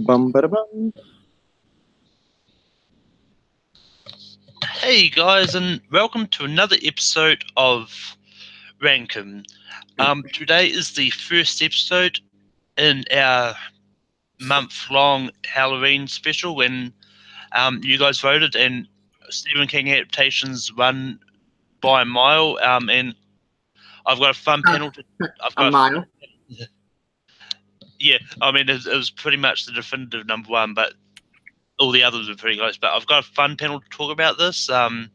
Bum, bada, bum. Hey guys, and welcome to another episode of Rankin. Today is the first episode in our month-long Halloween special when you guys voted and Stephen King Adaptations won by a mile. And I've got a fun panel. I've A got mile. Yeah, I mean it was pretty much the definitive number one, but all the others were pretty close. But I've got a fun panel to talk about this. I've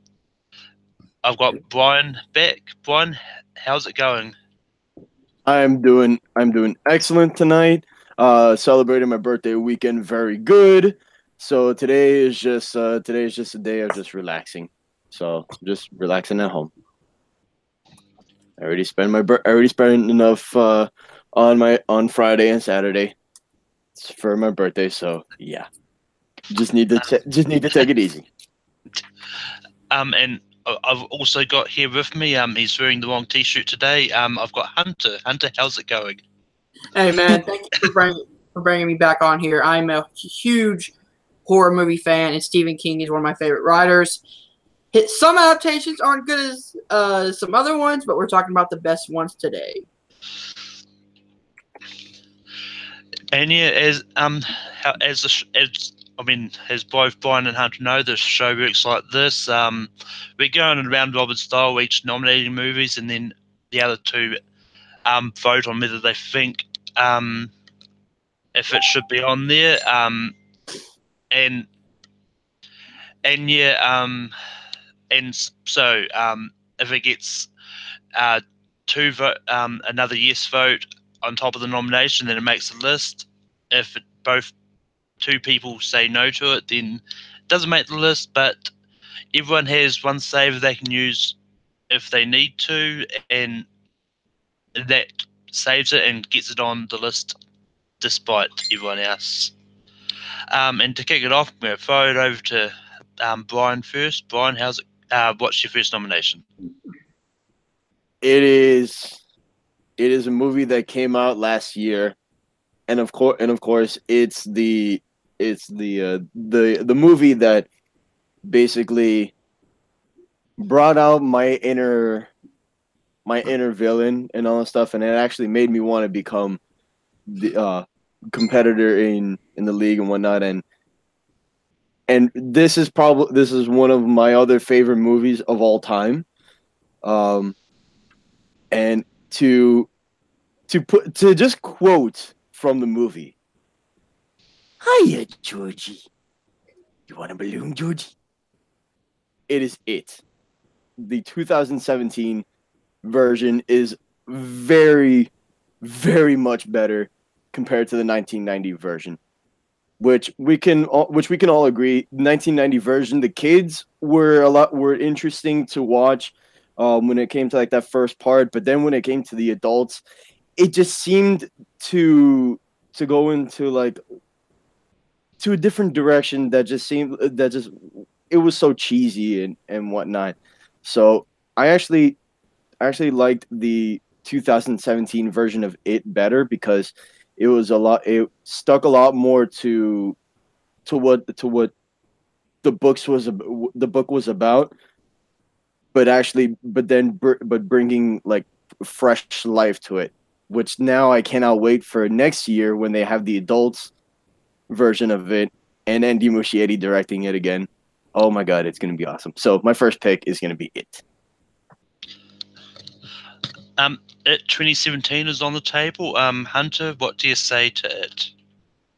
got Brian back. Brian, how's it going? I'm doing excellent tonight. Celebrating my birthday weekend very good. So today is just a day of just relaxing. So just relaxing at home. I already spent enough on Friday and Saturday for my birthday. So yeah, just need to take it easy. And I've also got here with me. He's wearing the wrong T-shirt today. I've got Hunter. Hunter, how's it going? Hey man, thank you for bringing me back on here. I'm a huge horror movie fan, and Stephen King is one of my favorite writers. Some adaptations aren't good as some other ones, but we're talking about the best ones today. And yeah, as both Brian and Hunter know, the show works like this. We're going around Robert style, each nominating movies, and then the other two vote on whether they think if it should be on there. And yeah, and so if it gets another yes vote on top of the nomination, then it makes a list. If both two people say no to it, then it doesn't make the list, but everyone has one saver they can use if they need to, and that saves it and gets it on the list despite everyone else. And to kick it off, I'm going to throw it over to Brian first. Brian, how's it? What's your first nomination? It is a movie that came out last year, and of course, it's the movie that basically brought out my inner villain and all that stuff, and it actually made me want to become the competitor in the league and whatnot. And this is one of my other favorite movies of all time. And to just quote from the movie, "Hiya, Georgie. You want a balloon, Georgie?" It is it. The 2017 version is very, very much better compared to the 1990 version, which we can all agree. 1990 version, the kids were interesting to watch when it came to like that first part, but then when it came to the adults, it just seemed to go into like to a different direction that just it was so cheesy and whatnot. So I actually liked the 2017 version of it better because it stuck a lot more to what the book was about, but bringing like fresh life to it, which now I cannot wait for next year when they have the adults version of it and Andy Muschietti directing it again. Oh my god, it's going to be awesome. So my first pick is going to be it. It 2017 is on the table. Hunter, what do you say to it?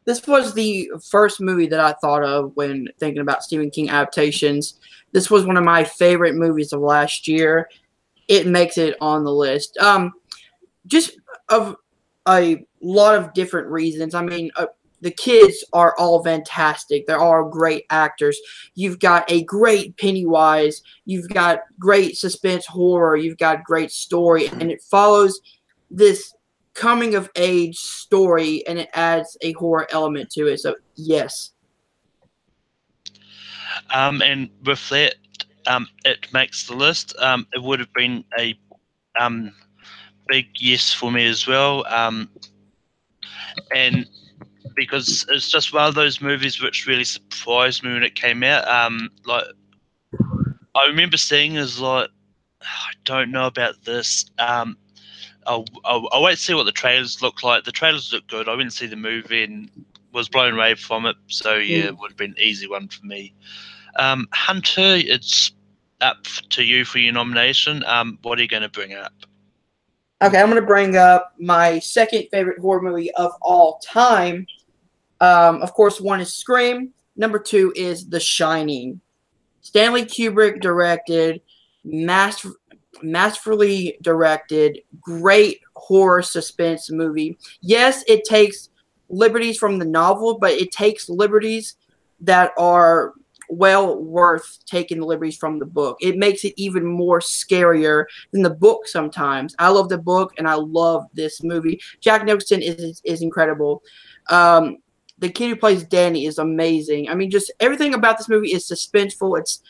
This was the first movie that I thought of when thinking about Stephen King adaptations. This was one of my favorite movies of last year. It makes it on the list. Just of a lot of different reasons. I mean, the kids are all fantastic. They're all great actors. You've got a great Pennywise. You've got great suspense horror. You've got great story. And it follows this coming of age story, and it adds a horror element to it. So, yes. And with that, it makes the list. It would have been a big yes for me as well. And because it's just one of those movies which really surprised me when it came out. Like I remember seeing as like I don't know about this. I'll wait to see what the trailers look like. The trailers look good. I went to see the movie and was blown away from it. So yeah, it would have been an easy one for me. Hunter, it's up to you for your nomination. What are you going to bring up? Okay, I'm going to bring up my second favorite horror movie of all time. Of course, one is Scream. Number 2 is The Shining. Stanley Kubrick directed, masterfully directed, great horror suspense movie. Yes, it takes liberties from the novel, but it takes liberties that are well worth taking the liberties from the book. It makes it even more scarier than the book sometimes. I love the book, and I love this movie. Jack Nicholson is incredible. The kid who plays Danny is amazing. I mean, just everything about this movie is suspenseful. It's,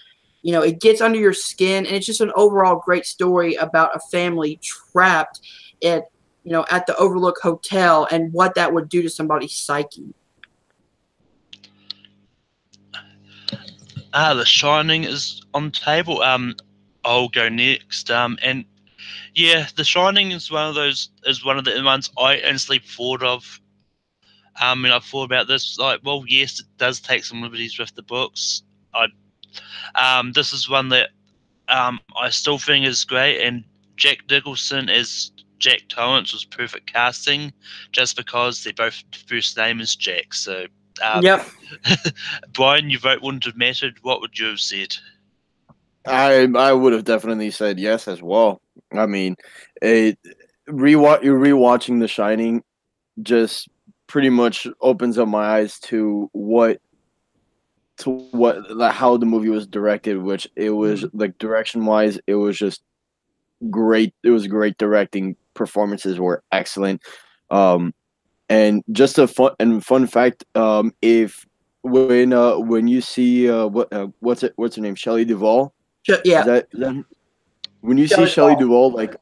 you know, it gets under your skin, and it's just an overall great story about a family trapped at, you know, at the Overlook Hotel and what that would do to somebody's psyche. The Shining is on the table. I'll go next. And yeah, The Shining is one of the ones I instantly thought of. And I thought about this, like, well, yes, it does take some liberties with the books. This is one that I still think is great, and Jack Nicholson as Jack Torrance was perfect casting, just because their both first name is Jack. So, Yep. Brian, your vote wouldn't have mattered. What would you have said? I would have definitely said yes as well. I mean, rewatching The Shining just pretty much opens up my eyes to how the movie was directed, which it was like direction wise, it was just great. It was great directing. Performances were excellent. And just a fun fact, if when you see what's her name, Shelley Duvall. Yeah. Is that when you see Shelley Duvall, like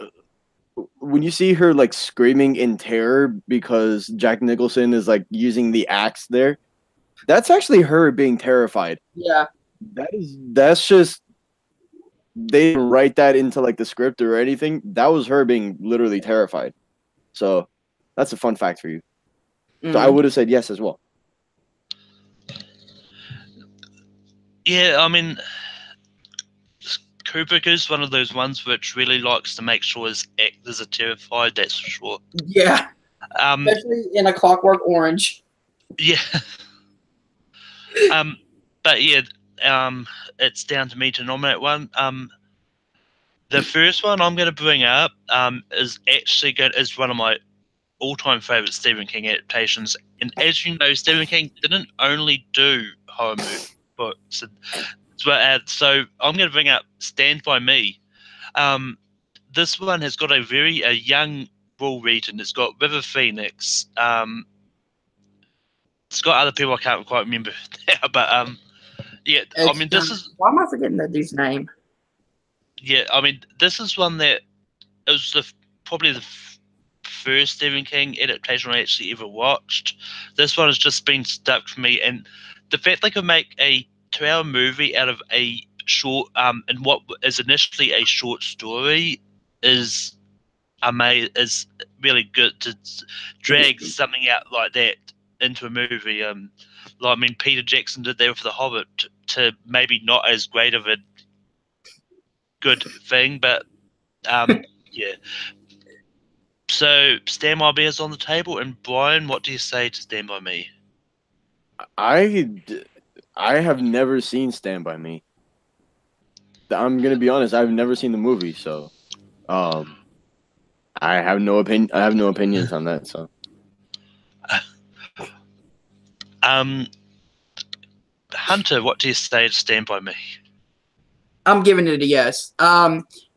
when you see her like screaming in terror because Jack Nicholson is like using the axe there, that's actually her being terrified. Yeah. That's just, they didn't write that into like the script or anything. That was her being literally terrified. So that's a fun fact for you. So I would have said yes as well. Yeah, I mean, Kubrick is one of those ones which really likes to make sure his actors are terrified, that's for sure. Yeah. Especially in A Clockwork Orange. Yeah. But yeah, it's down to me to nominate one. The first one I'm going to bring up is actually is one of my all-time favorite Stephen King adaptations. And as you know, Stephen King didn't only do horror books. So I'm going to bring up Stand By Me. This one has got a young Will Wheaton. It's got River Phoenix. It's got other people I can't quite remember now, but yeah. I mean, this is. Why am I forgetting that dude's name? Yeah, I mean, this is one that it was probably the first Stephen King adaptation I actually ever watched. This one has just been stuck for me, and the fact they could make a 2-hour movie out of a short, and what is initially a short story is amazing. Is really good to drag something out like that into a movie. I mean, Peter Jackson did that with The Hobbit to maybe not as great of a good thing, but yeah. So Stand By Me is on the table, and Brian, what do you say to Stand By Me? I have never seen Stand By Me. I'm gonna be honest, I've never seen the movie, so I have no opinion. I have no opinions on that. So Hunter, what do you say to Stand By Me? I'm giving it a yes.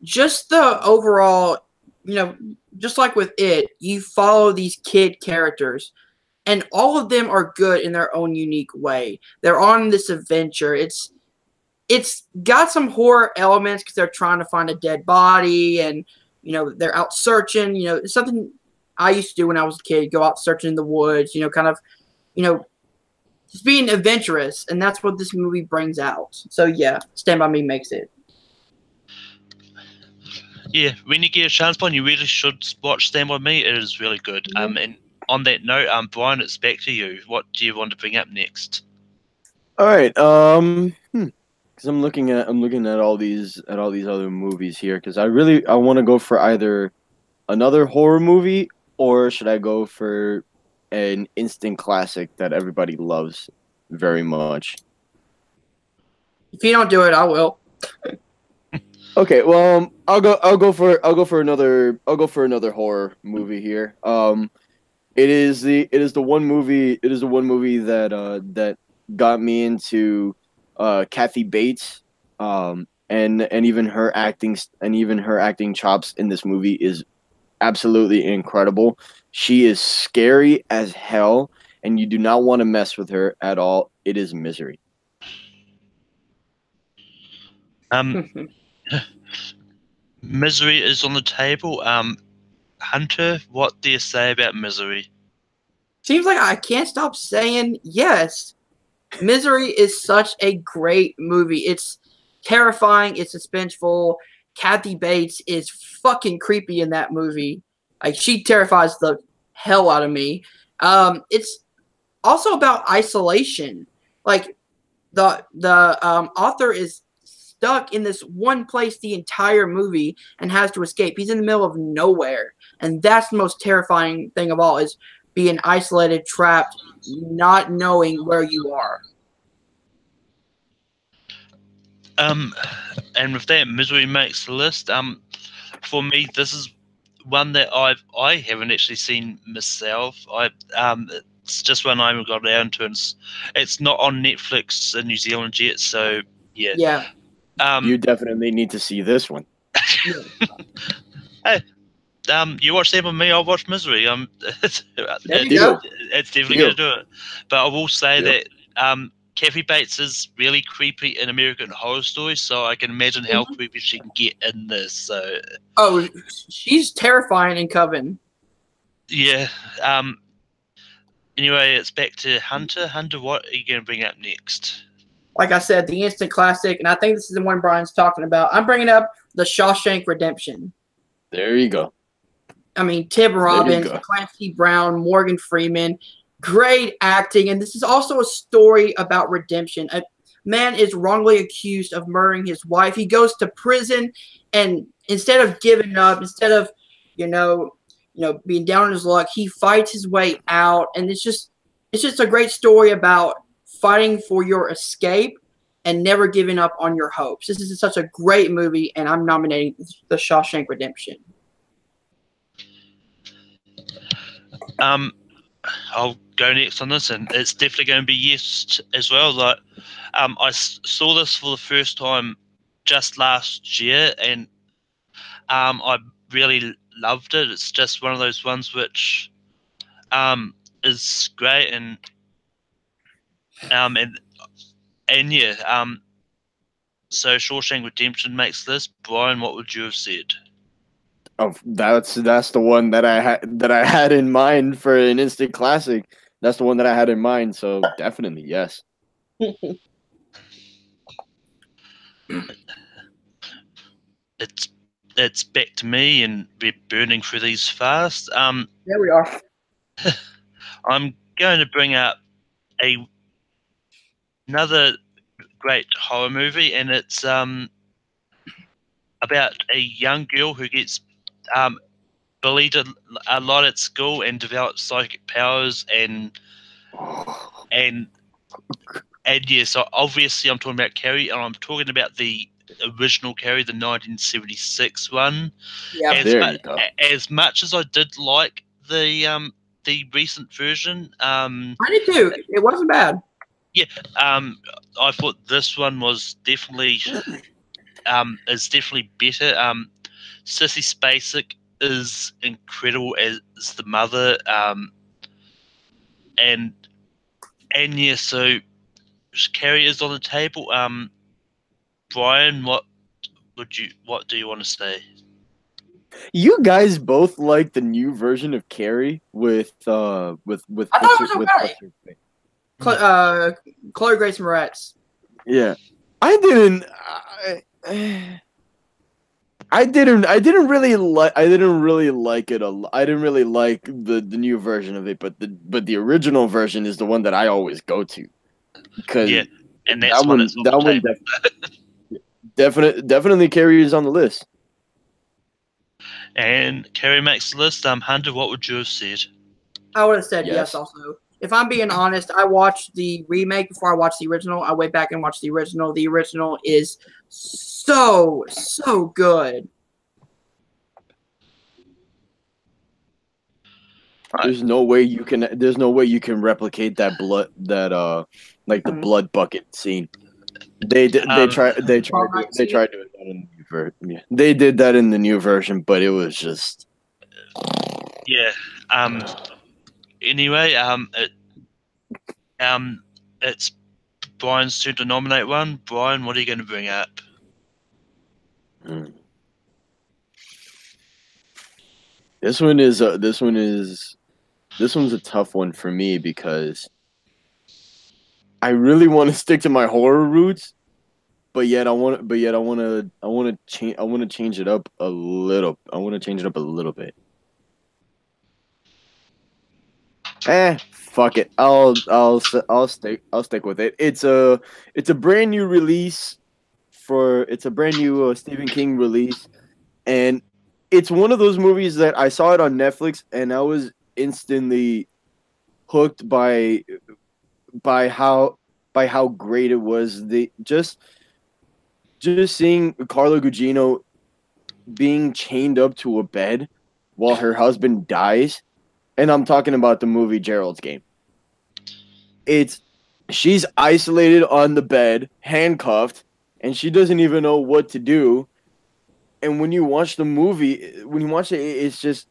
Just the overall, you know, just like with it, you follow these kid characters, and all of them are good in their own unique way. They're on this adventure. It's got some horror elements because they're trying to find a dead body, and you know they're out searching. You know, it's something I used to do when I was a kid: go out searching in the woods. You know, kind of just being adventurous, and that's what this movie brings out. So yeah, Stand By Me makes it. Yeah, when you get a chance, Brian, you really should watch Stand By Me. It is really good. And on that note, Brian, it's back to you. What do you want to bring up next? All right. Because I'm looking at all these other movies here. Because I want to go for either another horror movie, or should I go for an instant classic that everybody loves very much? If you don't do it, I will. Okay, well, I'll go for another horror movie here. It is the one movie that got me into Kathy Bates, and even her acting chops in this movie is absolutely incredible. She is scary as hell, and you do not want to mess with her at all. It is Misery. Misery is on the table. Hunter, what do you say about Misery? Seems like I can't stop saying yes. Misery is such a great movie. It's terrifying. It's suspenseful. Kathy Bates is fucking creepy in that movie. Like, she terrifies the hell out of me. It's also about isolation. Like, the author is stuck in this one place the entire movie and has to escape. He's in the middle of nowhere, and that's the most terrifying thing of all, is being isolated, trapped, not knowing where you are. And with that, Misery makes the list. For me, this is one that I haven't actually seen myself. It's just one I haven't got down to, and it's not on Netflix in New Zealand yet. So yeah. Yeah. You definitely need to see this one. Hey, you watch Stand By Me, I'll watch Misery. It's definitely going to do it. But I will say that Kathy Bates is really creepy in American Horror Story, so I can imagine how creepy she can get in this. So, she's terrifying in Coven. Yeah. Anyway, it's back to Hunter. Hunter, what are you going to bring up next? Like I said, the instant classic, and I think this is the one Brian's talking about. I'm bringing up The Shawshank Redemption. There you go. I mean, Tim Robbins, Clancy Brown, Morgan Freeman, great acting. And this is also a story about redemption. A man is wrongly accused of murdering his wife. He goes to prison, and instead of giving up, instead of, being down on his luck, he fights his way out. And it's just a great story about fighting for your escape and never giving up on your hopes. This is such a great movie, and I'm nominating The Shawshank Redemption. I'll go next on this, and it's definitely going to be yes as well. Like, I saw this for the first time just last year, and I really loved it. It's just one of those ones which is great, and yeah. So Shawshank Redemption makes this. Brian, what would you have said? Oh, that's the one that I had in mind for an instant classic. That's the one that I had in mind. So definitely yes. It's back to me, and we're burning through these fast. There we are. I'm going to bring up another great horror movie, and it's about a young girl who gets bullied a lot at school and develops psychic powers, and yeah. So obviously, I'm talking about Carrie, and I'm talking about the original Carrie, the 1976 one. Yeah, as much as I did like the recent version, I did too. It wasn't bad. Yeah, I thought this one was definitely better. Sissy Spacek is incredible as the mother, and yeah. So Carrie is on the table. Brian, what do you want to say? You guys both like the new version of Carrie with I thought it was okay. Chloe Grace Moretz. Yeah, I didn't. I didn't really like. I didn't really like it. I didn't really like the new version of it, but the original version is the one that I always go to because Yeah, and that's one that's that one definitely carries on the list. And Carrie makes the list. Hunter, what would you have said? I would have said Yes. yes also. If I'm being honest, I watched the remake before I watched the original. I went back and watched the original. The original is so good. Right. There's no way you can replicate that blood like the blood bucket scene. They tried to do it in the new version. Yeah. They did that in the new version, but it was just Yeah. Anyway, it's Brian's turn to nominate one. Brian, what are you going to bring up? This one's a tough one for me because I really want to stick to my horror roots, but yet I want to change it up a little. I want to change it up a little bit. Fuck it. I'll stick with it. It's a brand new release it's a brand new Stephen King release, and it's one of those movies that I saw it on Netflix and I was instantly hooked by how great it was. Just seeing Carla Gugino being chained up to a bed while her husband dies. And I'm talking about the movie Gerald's Game. She's isolated on the bed, handcuffed, and she doesn't even know what to do. And when you watch the movie, it's just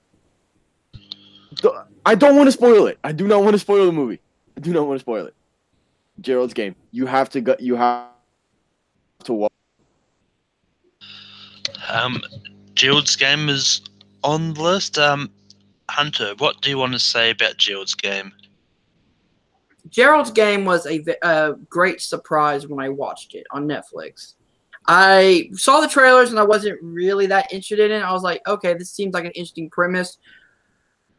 I don't want to spoil it. I do not want to spoil the movie. I do not want to spoil it. Gerald's Game. You have to watch. Gerald's Game is on the list. Hunter, what do you want to say about Gerald's Game? Gerald's Game was a great surprise when I watched it on Netflix. I saw the trailers and I wasn't really that interested in it. I was like, okay, this seems like an interesting premise.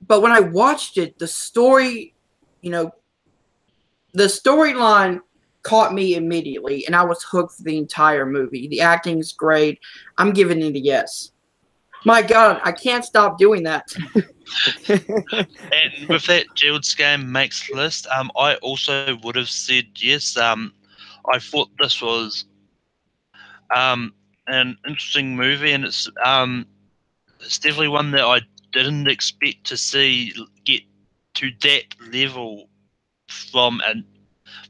But when I watched it, the story, the storyline caught me immediately, and I was hooked for the entire movie. The acting is great. I'm giving it a yes. My God, I can't stop doing that. And with that, Gerald's Game makes the list. I also would have said yes. I thought this was an interesting movie, and it's definitely one that I didn't expect to see get to that level from a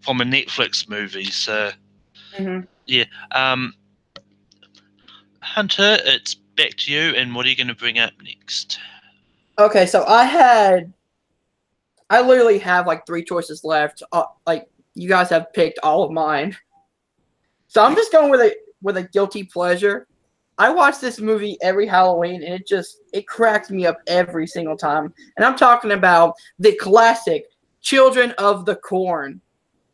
Netflix movie. So yeah, Hunter, it's back to you. And what are you going to bring up next? Okay, so I literally have like 3 choices left. Like you guys have picked all of mine, so I'm just going with a guilty pleasure. I watch this movie every Halloween, and it cracks me up every single time. And I'm talking about the classic Children of the Corn.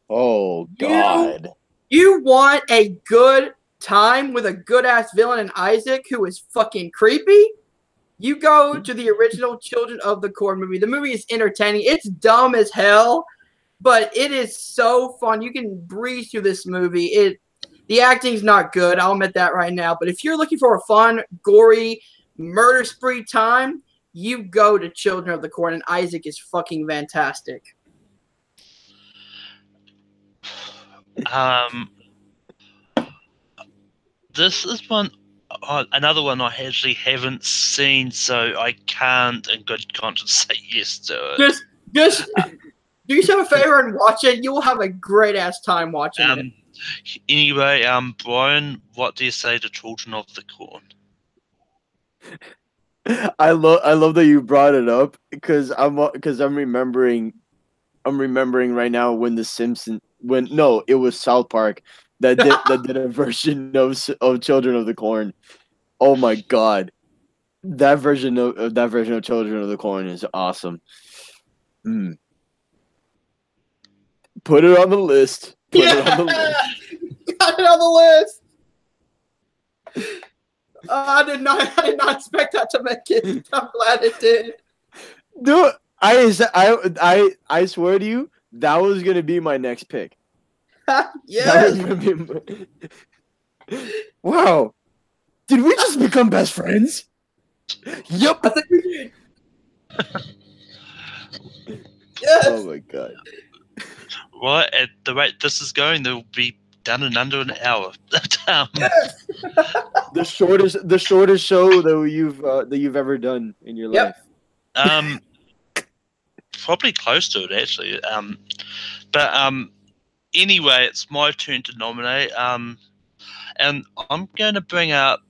Oh God! You want a good time with a good ass villain in Isaac who is fucking creepy? You go to the original Children of the Corn movie. The movie is entertaining. It's dumb as hell, but it is so fun. You can breeze through this movie. The acting's not good. I'll admit that right now. But if you're looking for a fun, gory, murder spree time, you go to Children of the Corn, and Isaac is fucking fantastic. This is another one I actually haven't seen, so I can't in good conscience say yes to it. Just do yourself a favor and watch it. You will have a great ass time watching it. Anyway, Brian, what do you say to Children of the Corn? I love that you brought it up because I'm remembering right now when it was South Park that did a version of Children of the Corn. Oh my God, that version of Children of the Corn is awesome. Put it on the list. Put it on the list. Got it on the list. I did not expect that to make it. I'm glad it did. Dude, I swear to you, that was gonna be my next pick. That Yes. was gonna be Wow. Did we just become best friends? Yup. I think we did. Yes. Oh my god. Right, at the rate this is going, they'll be done in under an hour. Yes. The shortest show that you've ever done in your Yep. life. Probably close to it actually. But anyway, it's my turn to nominate. And I'm going to bring up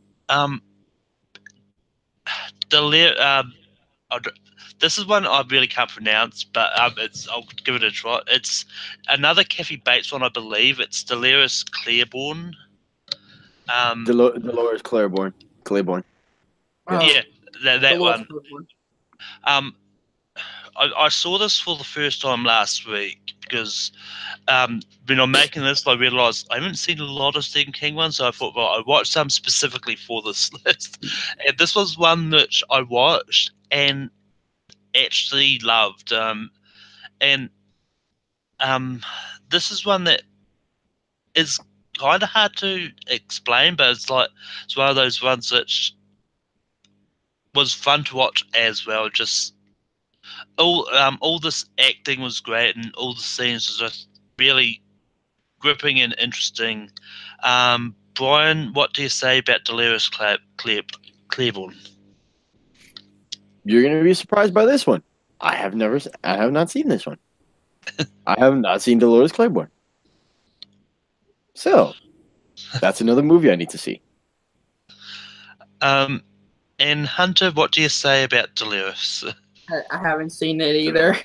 this is one I really can't pronounce, but I'll give it a try. It's another Kathy Bates one, I believe. It's Dolores Claiborne. Dolores Claiborne. Oh, Yeah, that Dolores one. Claiborne. I saw this for the first time last week because when I'm making this, I realised I haven't seen a lot of Stephen King ones, so I thought, well, I watched some specifically for this list. And this was one that I watched and actually loved. And this is one that is kind of hard to explain, but it's one of those ones that was fun to watch as well. Just all this acting was great, and all the scenes was just really gripping and interesting. Brian, what do you say about Dolores Claiborne? You're gonna be surprised by this one. I have not seen this one. I have not seen Dolores Claiborne. So that's another movie I need to see. And Hunter, what do you say about Dolores? I haven't seen it either.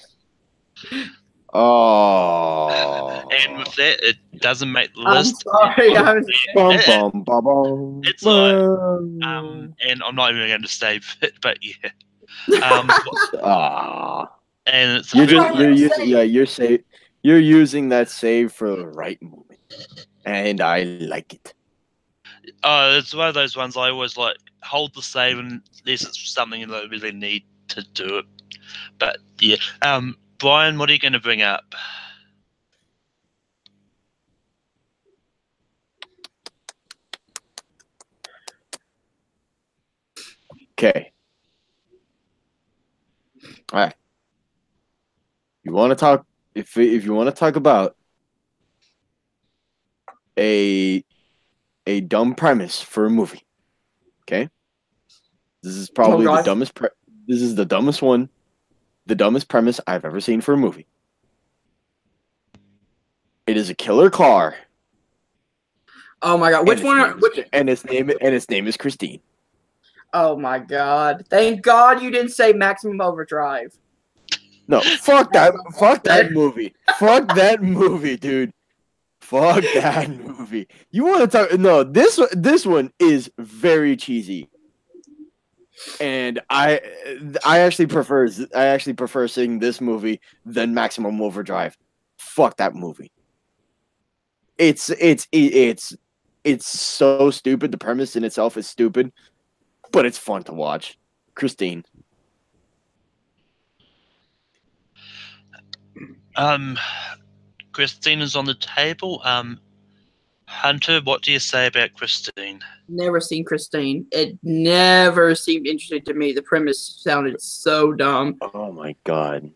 Oh. And with that, it doesn't make the I'm list. sorry, I haven't seen it. It's like, and I'm not even going to save it, but yeah. And it's you're using that save for the right moment, and I like it. It's one of those ones I always like hold the save unless it's something that I really need to do it. But yeah, Brian, what are you going to bring up? Okay. All right. You want to talk if you want to talk about a dumb premise for a movie. Okay? This is probably the dumbest this is the dumbest one, the dumbest premise I've ever seen for a movie. It is a killer car. Oh my god, which one? And its name is Christine. Oh my god! Thank God you didn't say Maximum Overdrive. No, fuck that movie. Fuck that movie, dude. Fuck that movie. You want to talk? No, this one is very cheesy, and I actually prefer seeing this movie than Maximum Overdrive. Fuck that movie. It's so stupid. The premise in itself is stupid, but it's fun to watch. Christine. Christine is on the table. Hunter, what do you say about Christine? Never seen Christine. It never seemed interesting to me. The premise sounded so dumb. Oh my god.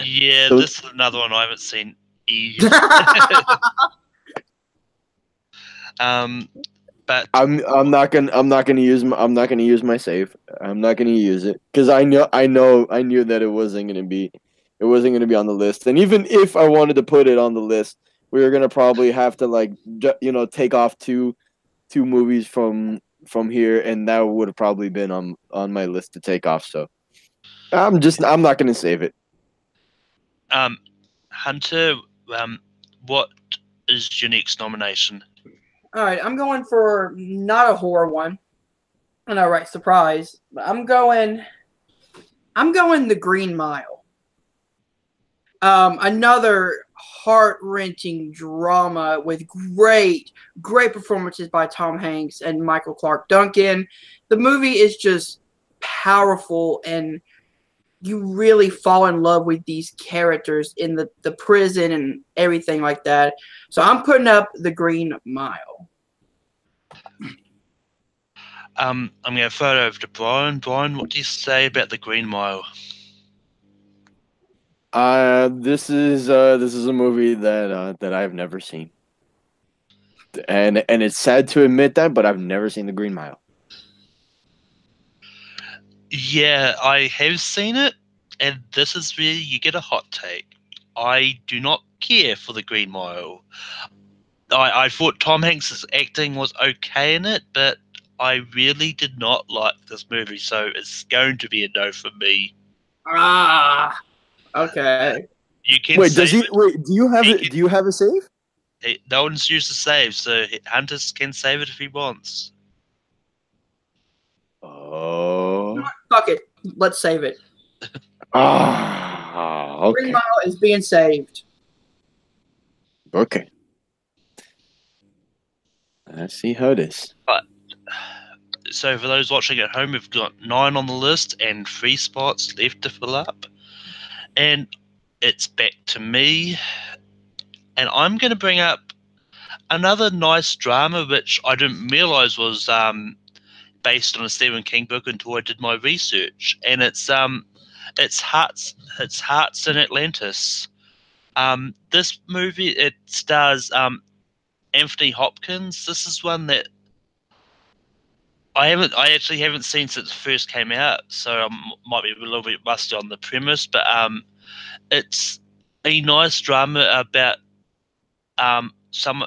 Yeah, this is another one I haven't seen either. But I'm not gonna use my save. I'm not gonna use it because I knew that it wasn't gonna be on the list. And even if I wanted to put it on the list, we were gonna probably have to take off two movies from here, and that would have probably been on my list to take off. So I'm not gonna save it. Hunter, what is your next nomination? All right, I'm going for not a horror one. I know, right? Surprise. But I'm going I'm going The Green Mile. Another heart-wrenching drama with great performances by Tom Hanks and Michael Clarke Duncan. The movie is just powerful, and you really fall in love with these characters in the prison and everything like that. So I'm putting up The Green Mile. I'm going to throw it over to Brian. Brian, what do you say about The Green Mile? This is a movie that I've never seen, and it's sad to admit that, but I've never seen The Green Mile. Yeah, I have seen it, and this is where you get a hot take. I do not care for The Green Mile. I thought Tom Hanks' acting was okay in it, but I really did not like this movie, so it's going to be a no for me. Ah, okay. You can Wait, save it. Wait, do you have He it? can- Do you have a save? No one's used to save, so Hunters can save it if he wants. Oh. Fuck it. Let's save it. Ah, Green okay. Mile is being saved. Okay. Let's see how it is. So for those watching at home, we've got 9 on the list and 3 spots left to fill up. And it's back to me. And I'm going to bring up another nice drama, which I didn't realize was based on a Stephen King book until I did my research. And it's Hearts in Atlantis. This movie, it stars Anthony Hopkins. This is one that I actually haven't seen since it first came out, so I might be a little bit rusty on the premise. But it's a nice drama about some.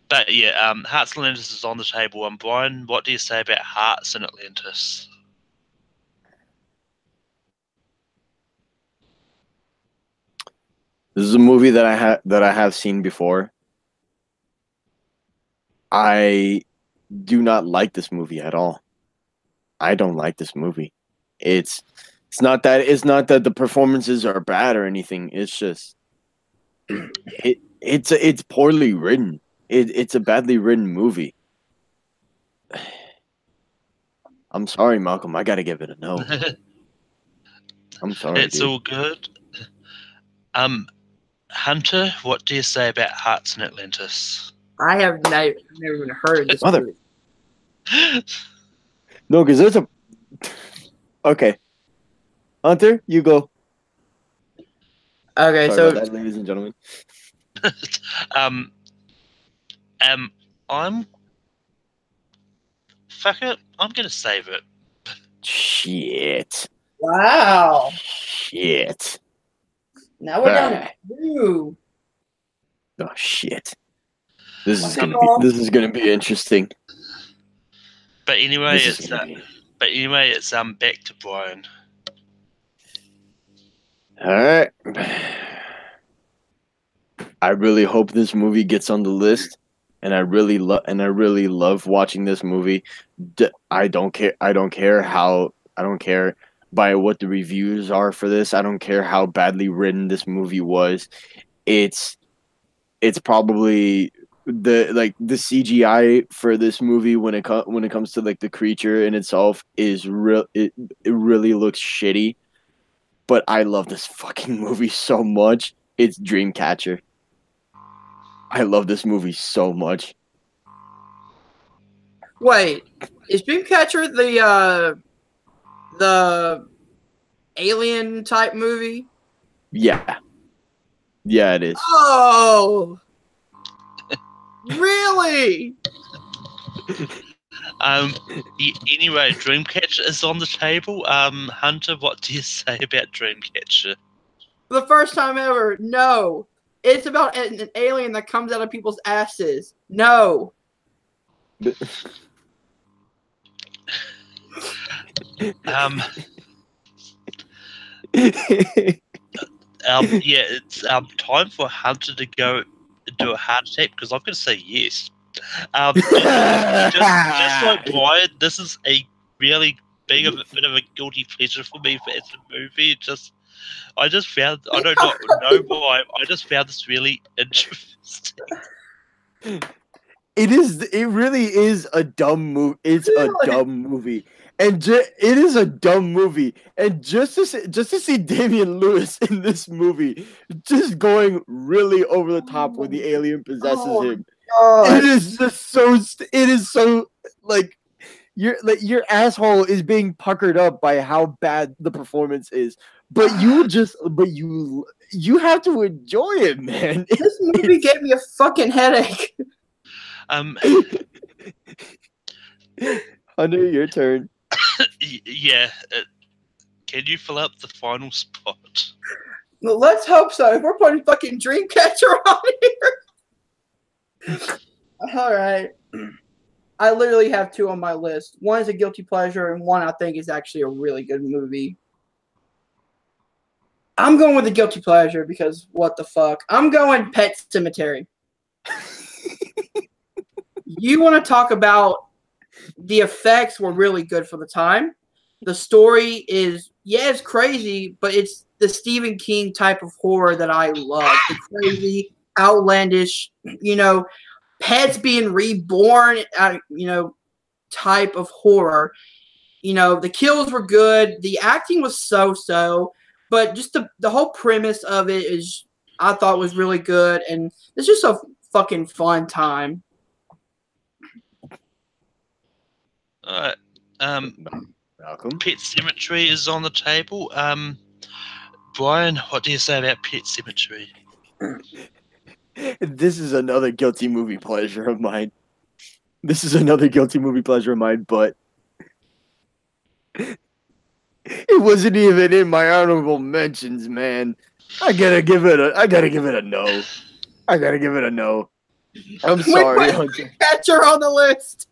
But yeah, Hearts in Atlantis is on the table. And Brian, what do you say about Hearts in Atlantis? This is a movie that I have seen before. I do not like this movie at all. I don't like this movie. It's not that the performances are bad or anything. It's just it's poorly written. It's a badly written movie. I'm sorry, Malcolm. I gotta give it a no. I'm sorry. It's all good. Hunter, what do you say about Hearts in Atlantis? I have never even heard of this movie. No, because there's a. Okay, Hunter, you go. Okay, Sorry so about that, ladies and gentlemen. I'm fuck it. I'm gonna save it. Shit. wow. Shit. Now we're down to 2. Oh shit. This is gonna be interesting. But anyway, This is it's gonna be- back to Brian. All right. I really hope this movie gets on the list, and I really love watching this movie. I don't care by what the reviews are for this. I don't care how badly written this movie was. It's probably the CGI for this movie when it comes to like the creature in itself is real. It really looks shitty. But I love this fucking movie so much. It's Dreamcatcher. I love this movie so much. Wait, is Dreamcatcher the alien type movie? Yeah. Yeah, it is. Oh, really? Anyway, Dreamcatcher is on the table. Hunter, what do you say about Dreamcatcher? For the first time ever, no. It's about an alien that comes out of people's asses. No. Yeah, it's time for Hunter to go do a heart attack because I'm going to say yes. Just like Brian, this is a really being a bit of a guilty pleasure for me for as a movie. I just found, I do not know why, I just found this really interesting. It really is a dumb movie. It's a dumb movie. And it is a dumb movie. And just to see Damian Lewis in this movie, just going really over the top when the alien possesses him. God. It is just so. It is so like your asshole is being puckered up by how bad the performance is. But you have to enjoy it, man. This movie gave me a fucking headache. Hunter, your turn. Yeah. Can you fill up the final spot? Well, let's hope so. If we're putting fucking Dreamcatcher on here. All right. I literally have two on my list. One is a guilty pleasure, and one I think is actually a really good movie. I'm going with the guilty pleasure because what the fuck? I'm going Pet Cemetery. You want to talk about the effects were really good for the time. The story is, it's crazy, but it's the Stephen King type of horror that I love. The crazy, outlandish, pets being reborn, type of horror. The kills were good. The acting was so-so, but just the whole premise of it I thought was really good, and it's just a fucking fun time. All right. Malcolm. Pet Cemetery is on the table. Brian, what do you say about Pet Cemetery? This is another guilty movie pleasure of mine. But it wasn't even in my honorable mentions, man. I gotta give it a no. I'm sorry, Hunter. Catcher on the list.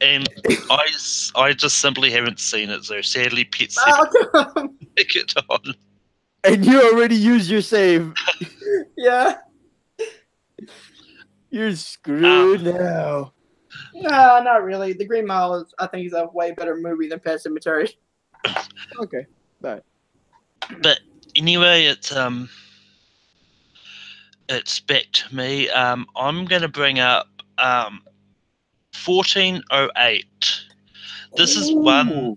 And I just simply haven't seen it, so sadly, Pet Cemetery. Pick it on. And you already used your save. Yeah. You're screwed now. No, not really. The Green Mile I think is a way better movie than Pet Cemetery. Okay. Bye. But anyway, it's back to me. I'm gonna bring up 1408. This is one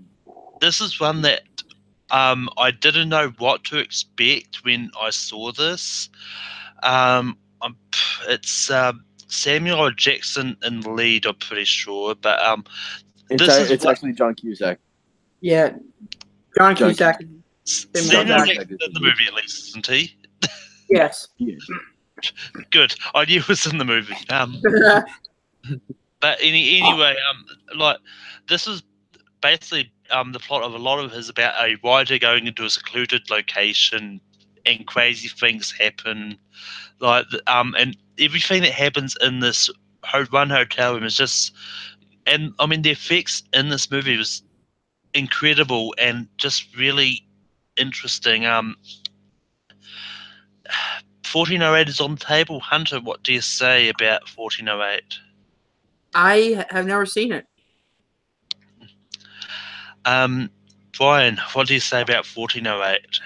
that I didn't know what to expect when I saw this. It's Samuel L. Jackson in the lead, I'm pretty sure, but it's actually John Cusack. Yeah, John Cusack. Samuel L. Jackson in the movie, at least, isn't he? Yes. Good. I knew it was in the movie. But anyway, this is basically the plot of a lot of his about a writer going into a secluded location and crazy things happen, and everything that happens in this one hotel room is just, and I mean the effects in this movie was incredible and just really interesting. 1408 is on the table. Hunter, what do you say about 1408? I have never seen it. Brian, what do you say about 1408?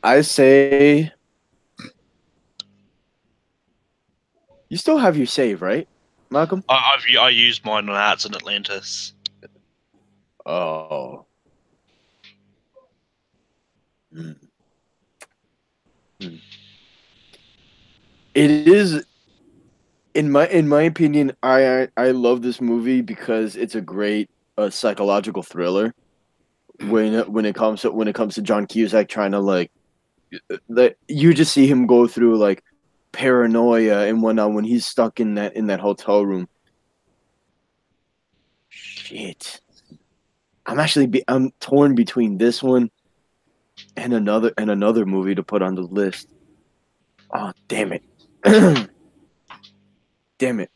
I say you still have your save, right, Malcolm? I used mine on Arts in Atlantis. Oh. It is, in my opinion, I love this movie because it's a great psychological thriller. When it comes to John Cusack trying to you just see him go through paranoia and whatnot when he's stuck in that hotel room. Shit, I'm torn between this one and another movie to put on the list. Oh, damn it. Damn it.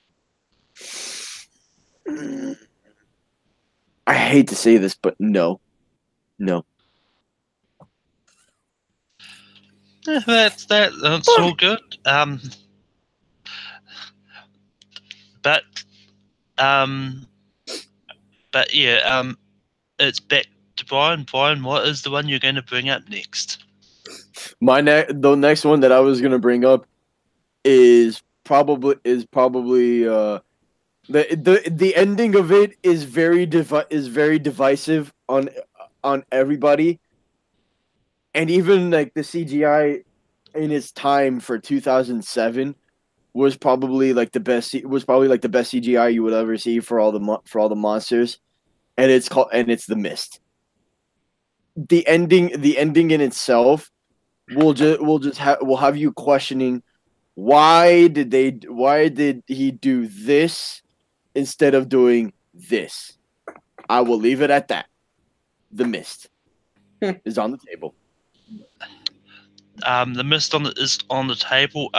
I hate to say this, but no. Yeah, that's all good. But But yeah, it's back to Brian. Brian, what is the one you're going to bring up next? The next one that I was gonna bring up is probably the ending of it is very divisive on everybody, and even like the CGI in its time for 2007 was probably like the best CGI you would ever see for all the monsters, and it's The Mist. The ending in itself will have you questioning why did he do this instead of doing this. I will leave it at that. The Mist is on the table. The Mist is on the table.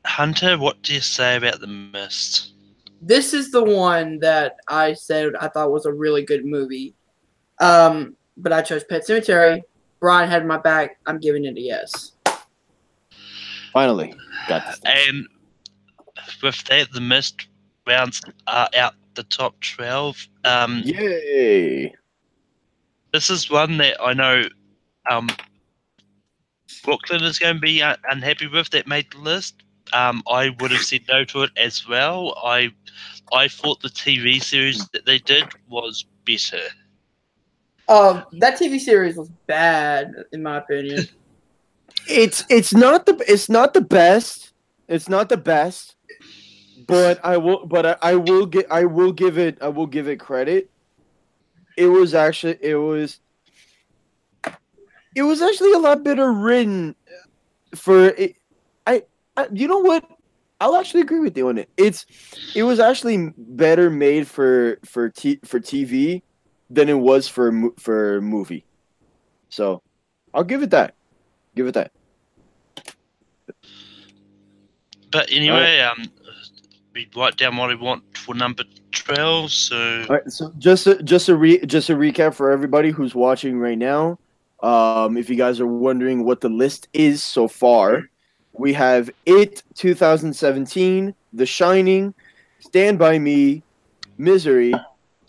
Hunter, what do you say about The Mist? This is the one that I said I thought was a really good movie. But I chose Pet Sematary. Brian had my back. I'm giving it a yes. Finally, got this. And with that, The Mist rounds out the top 12. Yay! This is one that I know Brooklyn is going to be unhappy with that made the list. I would have said no to it as well. I thought the TV series that they did was better. That TV series was bad, in my opinion. It's not the best. It's not the best. But I will give it credit. It was actually a lot better written for it. You know what? I'll actually agree with you on it. It was actually better made for TV than it was for movie. So, I'll give it that. But anyway, we write down what we want for number 12. So, all right, so just a recap for everybody who's watching right now. If you guys are wondering what the list is so far, we have It 2017, The Shining, Stand By Me, Misery,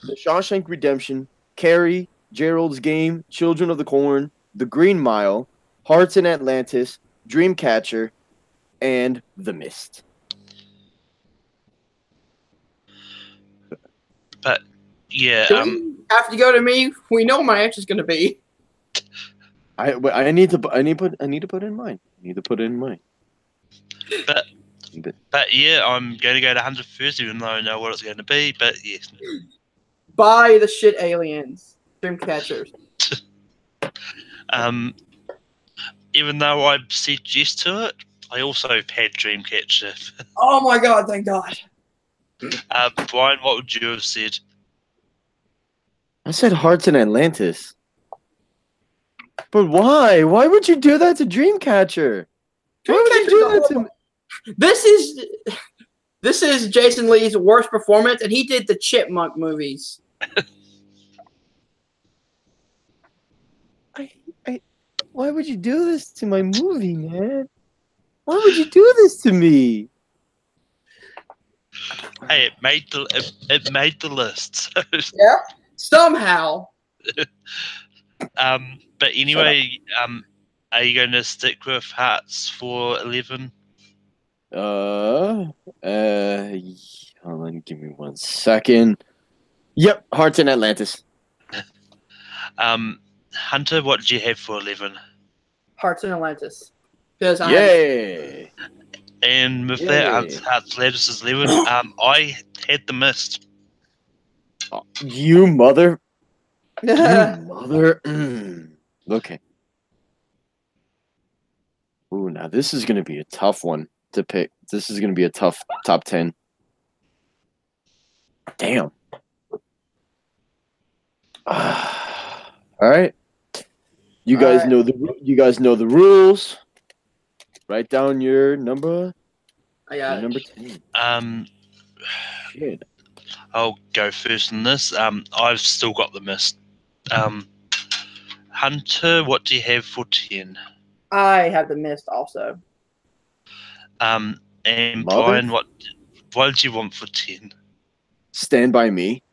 The Shawshank Redemption, Carrie, Gerald's Game, Children of the Corn, The Green Mile, Hearts in Atlantis, Dreamcatcher, and The Mist. But yeah, After you go to me, we know what my answer's going to be. I need to put it in mind. But yeah, I'm going to go to Hunter first, even though I know what it's going to be. But yes, Buy the shit aliens, Dreamcatchers. Even though I said yes to it, I also had Dreamcatcher. Oh my god! Thank God. Brian, what would you have said? I said Hearts in Atlantis. But why? Why would you do that to Dreamcatcher? Why would you do that to me? This is Jason Lee's worst performance, and he did the Chipmunk movies. Why would you do this to my movie, man? Why would you do this to me? Hey, it made the list. So. Yeah, somehow. But anyway, are you going to stick with Hearts for 11? Hold on, give me 1 second. Yep, Hearts in Atlantis. Hunter, what did you have for 11? Hearts in Atlantis. Because Yay! And with that, Hearts Atlantis is 11. I had The Mist. Oh, you mother. You mother. Okay. Ooh, now this is going to be a tough one to pick. This is going to be a tough top 10. Damn. All right. You guys know the rules. Write down your number. I got number 10. Shit. I'll go first in this. I've still got The Mist. Hunter, what do you have for 10? I have The Mist also. And Mother? Brian, what did you want for 10? Stand By Me.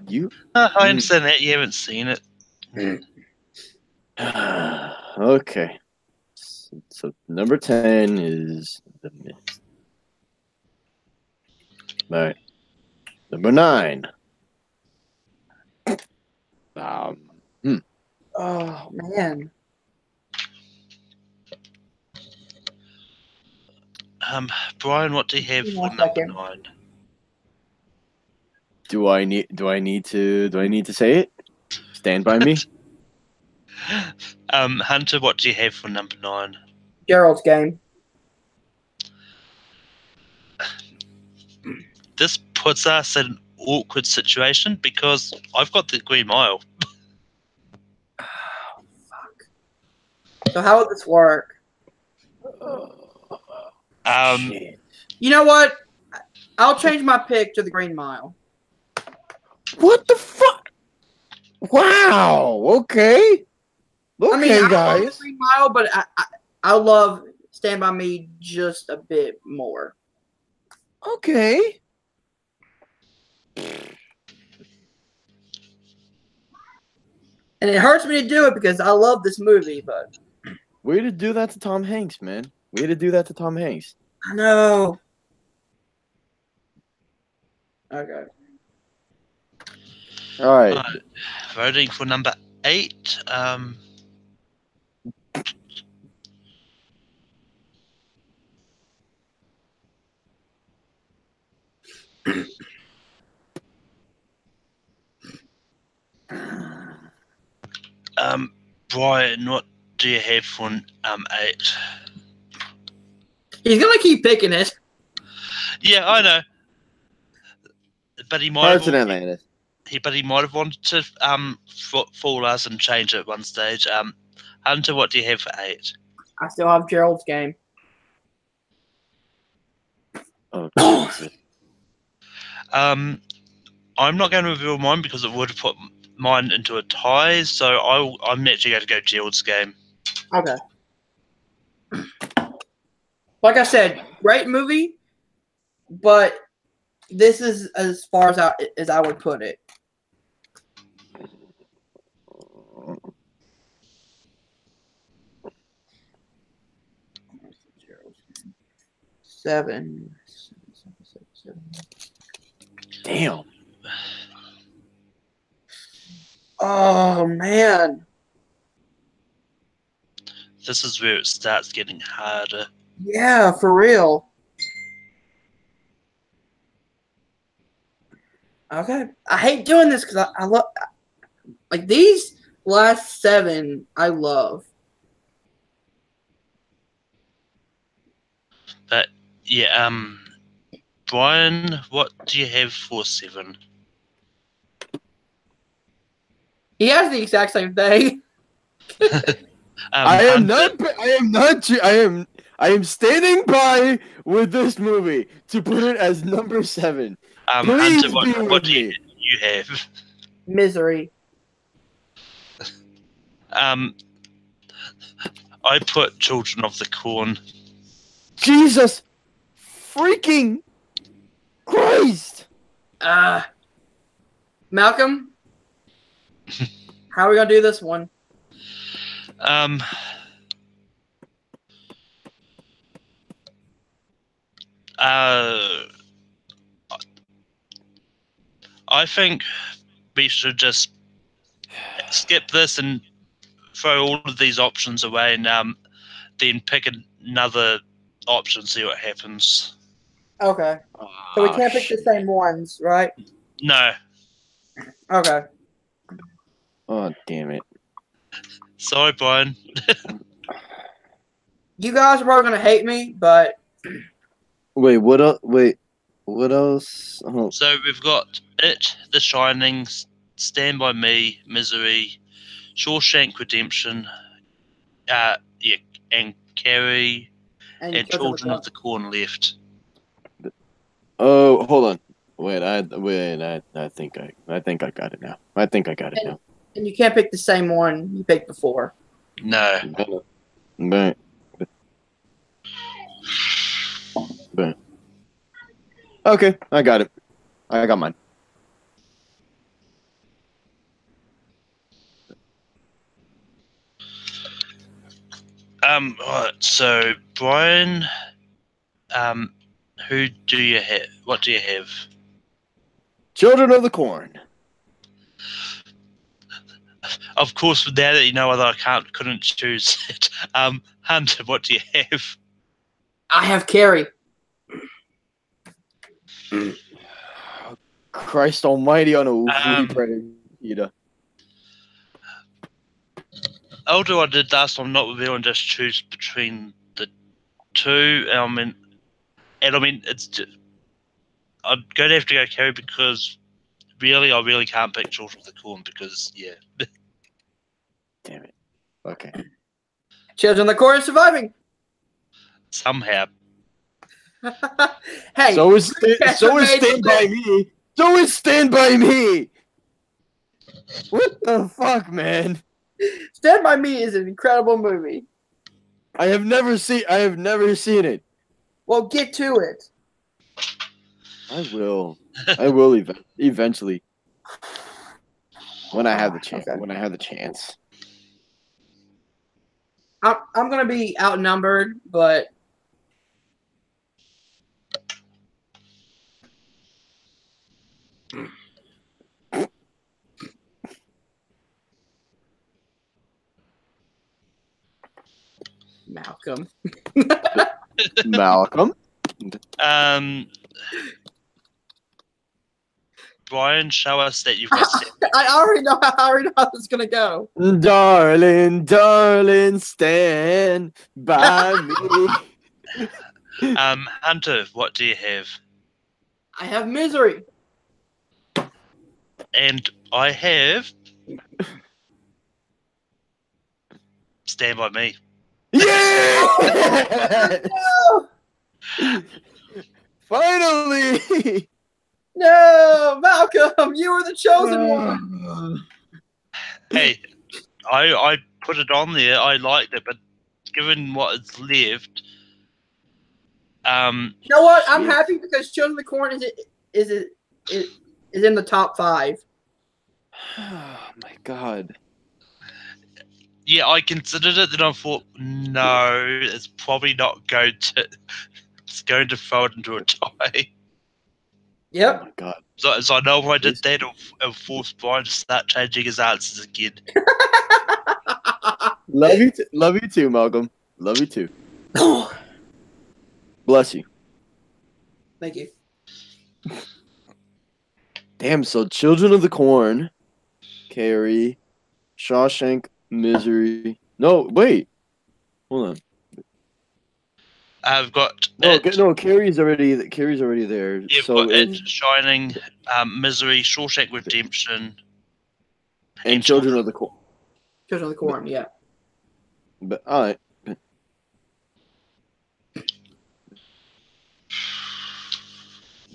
You. I understand that you haven't seen it. Okay. So number 10 is The Mist. All right. Number 9. Oh man. Brian, what do you have Give me for one number second. 9? Do I need to say it? Stand by me. Hunter, what do you have for number 9? Gerald's Game. This puts us in an awkward situation because I've got the Green Mile. So how would this work? Shit. You know what? I'll change my pick to the Green Mile. What the fuck? Wow. Okay. Okay, I mean, I love guys. the Green Mile, but I love Stand By Me just a bit more. Okay. And it hurts me to do it because I love this movie, but Way to do that to Tom Hanks, man. Way to do that to Tom Hanks. I know. Okay. All right. Voting for number 8. Brian, what do you have for 8? He's gonna keep picking it. Yeah, I know, but he might Hearts have. in Atlantis. But he might have wanted to fool us and change it at one stage. Hunter, what do you have for 8? I still have Gerald's Game. Oh, Jesus. I'm not going to reveal mine because it would have put mine into a tie. So I'm actually going to go Gerald's Game. Okay. Like I said, great movie, but this is as far as I would put it. Seven. Damn. Oh man. This is where it starts getting harder. Yeah, for real. Okay. I hate doing this because I love like these last 7 I love. But yeah, Brian, what do you have for 7? He has the exact same thing. I am Hunter, not. I am standing by with this movie to put it as number 7. Please Hunter, be what with do me. you have? Misery. I put Children of the Corn. Jesus freaking Christ. Malcolm, how are we gonna do this one? I think we should just skip this and throw all of these options away and then pick another option, see what happens. Okay. So we can't pick the same ones, right? No. Okay. Oh, damn it. Sorry, Brian. You guys are probably gonna hate me, but Wait, what else? Wait, what else? Oh, So we've got It, The Shining, Stand By Me, Misery, Shawshank Redemption, and Carrie, and Children of the Corn left. oh, hold on. Wait, I think I got it now. I think I got it now. And you can't pick the same one you picked before. No. But okay, I got it. I got mine. Right, so Brian, who do you have? What do you have? Children of the Corn. Of course, now that you know whether I couldn't choose it. Hunter, what do you have? I have Carrie. Christ Almighty on a Wooly Predator. I'll do what I did last time, not reveal and just choose between the two. I mean, it's just, I'm going to have to go Carrie because really, I really can't pick Children of the Corn because, yeah. Damn it. Okay. Children of the Corn is surviving. Somehow. Hey. So is Stand By Me. So is Stand By Me. What the fuck, man? Stand By Me is an incredible movie. I have never seen it. Well, get to it. I will. I will eventually. When I have the chance. Okay. When I have the chance. I'm gonna be outnumbered, but Malcolm. Malcolm. Brian, show us that you've got. I already know how it's gonna go. Darling, darling, stand by me. Hunter, what do you have? I have Misery. And I have Stand By Me. Yeah! No! Finally! No, Malcolm, you were the chosen one. Hey, I put it on there. I liked it, but given what is left, You know what? I'm happy because Children of the Corn is in the top 5. Oh my god. yeah, I considered it. Then I thought, no, it's probably not going to. It's going to throw it into a tie. Yep. Oh my god. So I know if I did that, it'll force Brian to start changing his answers again. Love you too, Malcolm. Love you too. Bless you. Thank you. Damn, so Children of the Corn, Carrie, Shawshank, Misery. No, wait. Hold on. I've got No, Carrie's already there. You've So got It, Shining, Misery, Shawshank Redemption, and Children of the Corn. Children of the Corn, yeah. But all right.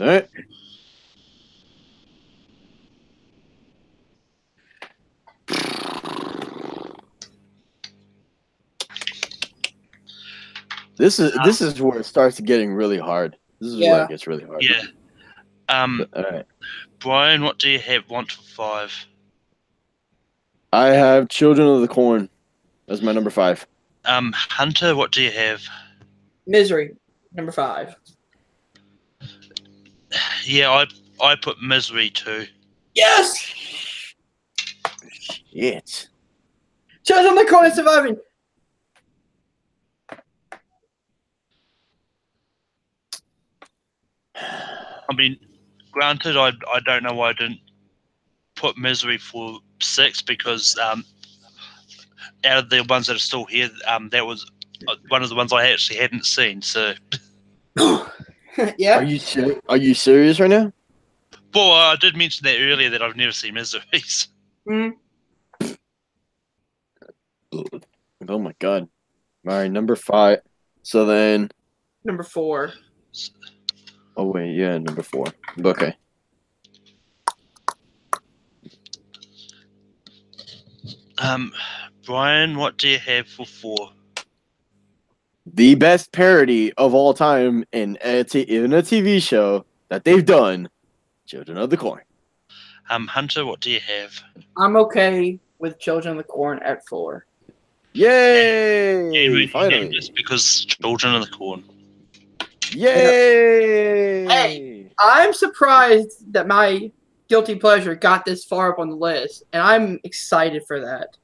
All right. This is where it starts getting really hard. This is where it gets really hard. Yeah. All right. Brian, what do you have? 1 to 5. I have Children of the Corn as my number 5. Hunter, what do you have? Misery, number 5. Yeah, I put Misery too. Yes! Shit. Children of the Corn is surviving. I mean, granted, I don't know why I didn't put Misery for 6 because out of the ones that are still here, that was one of the ones I actually hadn't seen. So, Yeah. Are you serious right now? well, I did mention that earlier that I've never seen Miseries. Mm. Oh my god. All right, number 5. So then. Number 4. Oh wait, yeah, number 4. Okay. Brian, what do you have for 4? The best parody of all time in a TV show that they've done, Children of the Corn. Hunter, what do you have? I'm okay with Children of the Corn at 4. Yay! And Finally. just because Children of the Corn. Yay! Hey. I'm surprised that my guilty pleasure got this far up on the list, and I'm excited for that.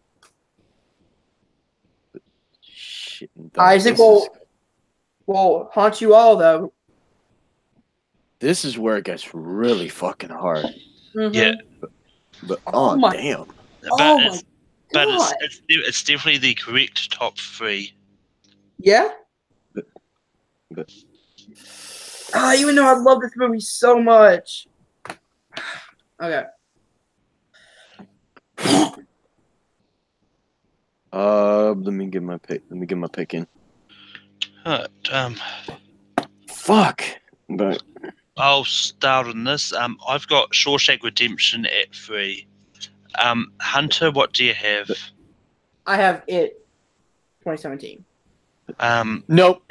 Shit, Isaac will haunt you all, though. This is where it gets really fucking hard. Mm-hmm. Yeah. But Oh my- damn. But it's definitely the correct top 3. Yeah? But Even though I love this movie so much. Okay. let me get my pick. Let me get my pick in. Fuck. But I'll start on this. I've got Shawshank Redemption at 3. Hunter, what do you have? I have it 2017. nope.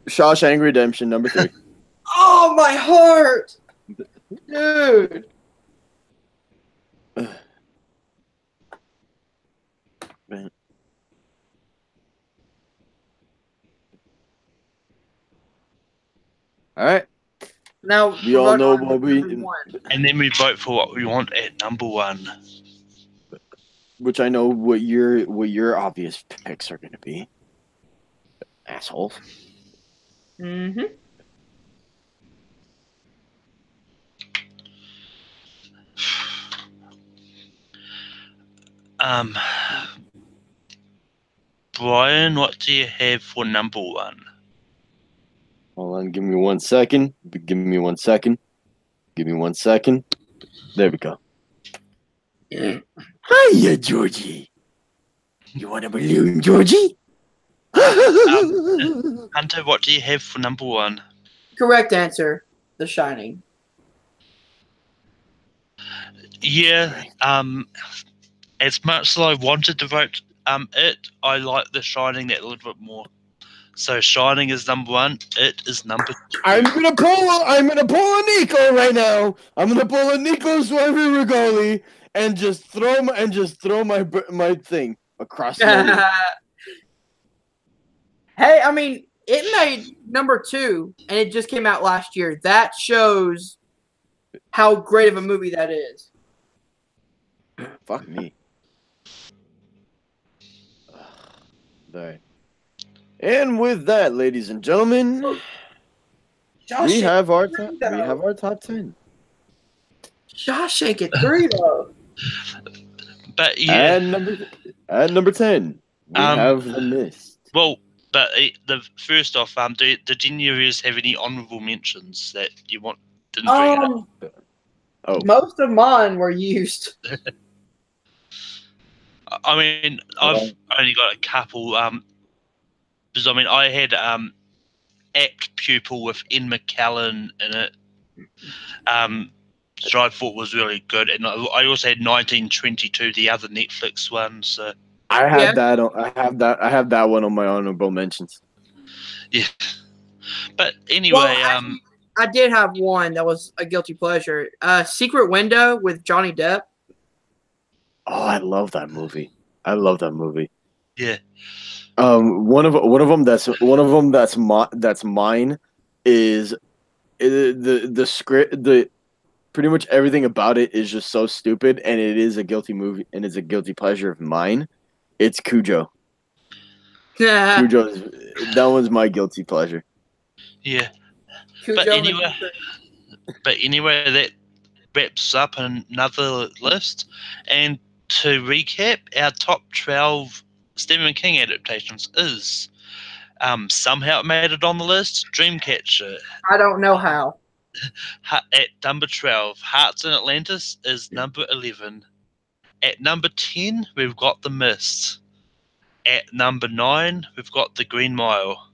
Shawshank Redemption, number 3. Oh, my heart! Dude. Man. All right. Now We all know what we, and then we vote for what we want at number 1. which I know what your obvious picks are going to be. Assholes. Mm-hmm. Brian, what do you have for number 1? Hold on, give me 1 second. Give me 1 second. Give me 1 second. There we go. Hiya, Georgie. You want a balloon, Georgie? Hunter, what do you have for number 1? Correct answer. The Shining. Yeah. As much as I wanted to vote it, I like The Shining that a little bit more. So Shining is number 1. It is number 2. I'm gonna pull a Nico right now. I'm gonna pull a Nico Swerve Regali and just throw my thing across the room. Hey, I mean, it made number 2, and it just came out last year. That shows how great of a movie that is. Fuck me. There. And with that, ladies and gentlemen, we have our top 10. Shawshank at 3 though. But yeah, at number 10, we have The Mist. Well, but the first off, did any of you have any honorable mentions that you didn't bring up? Oh, most of mine were used. I mean, I've only got a couple. Because I mean, I had Apt Pupil with Ian McKellen in it. Which I thought was really good, and I also had 1922, the other Netflix one. So I have that one on my honorable mentions. Yeah, but anyway, actually, I did have one that was a guilty pleasure. Secret Window with Johnny Depp. Oh, I love that movie. Yeah. One of them that's mine is the script. Pretty much everything about it is just so stupid, and it is a guilty movie, and it's a guilty pleasure of mine. It's Cujo. That one's my guilty pleasure. Yeah. Cujo But anyway, that wraps up another list. And to recap, our top 12 Stephen King adaptations is somehow it made it on the list. Dreamcatcher. I don't know how. At number 12, Hearts in Atlantis is number 11. At number 10, we've got The Mist. At number 9, we've got The Green Mile.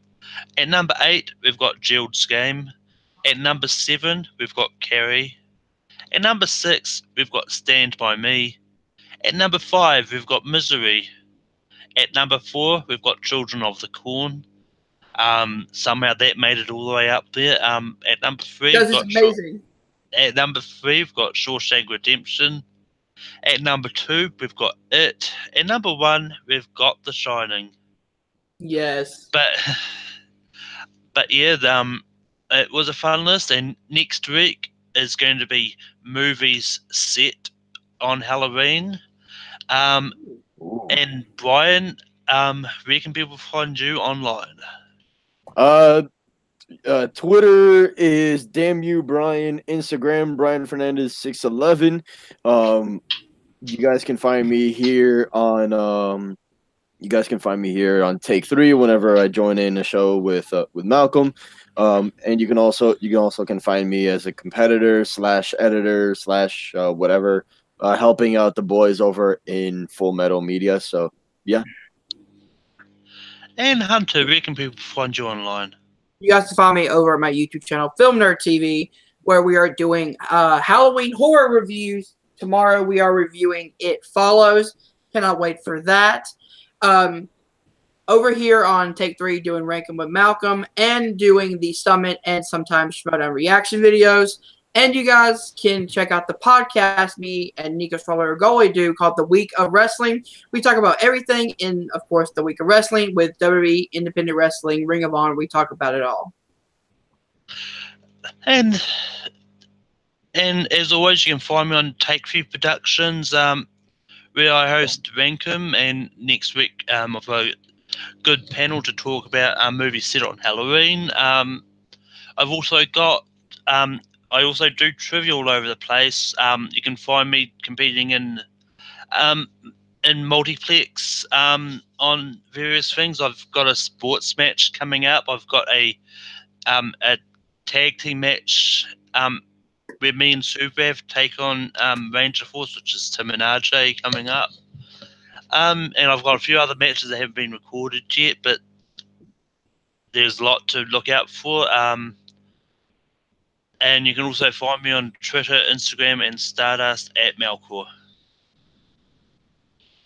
At number 8, we've got Gerald's Game. At number 7, we've got Carrie. At number 6, we've got Stand By Me. At number 5, we've got Misery. At number 4, we've got Children of the Corn. Somehow that made it all the way up there. At number 3, Because it's amazing. At number 3, we've got Shawshank Redemption. At number 2, we've got It. At number 1, we've got The Shining. Yes. But yeah, it was a fun list, and next week is going to be movies set on Halloween. Ooh. And Brian, where can people find you online? Twitter is damn you Brian. Instagram Brian Fernandez 611. You guys can find me here on Take 3 whenever I join in a show with Malcolm. And you can also can find me as a competitor / editor / whatever, helping out the boys over in Full Metal Media. So yeah. And Hunter, where can people find you online? You guys can find me over at my YouTube channel, Film Nerd TV, where we are doing Halloween horror reviews. Tomorrow we are reviewing It Follows. Cannot wait for that. Over here on Take 3, doing Ranking with Malcolm and doing the Summit and sometimes Showdown reaction videos. And you guys can check out the podcast me and Nico Strawberry do called The Week of Wrestling. We talk about everything in, of course, The Week of Wrestling with WWE, Independent Wrestling, Ring of Honor. We talk about it all. And as always, you can find me on Take 3 Productions, where I host Rankum. And next week, I've got a good panel to talk about movies set on Halloween. I've also got I also do trivia all over the place. You can find me competing in multiplex on various things. I've got a sports match coming up. I've got a tag team match where me and Subav take on Ranger Force, which is Tim and RJ, coming up. And I've got a few other matches that haven't been recorded yet, but there's a lot to look out for. And you can also find me on Twitter, Instagram, and Stardust at Malcor.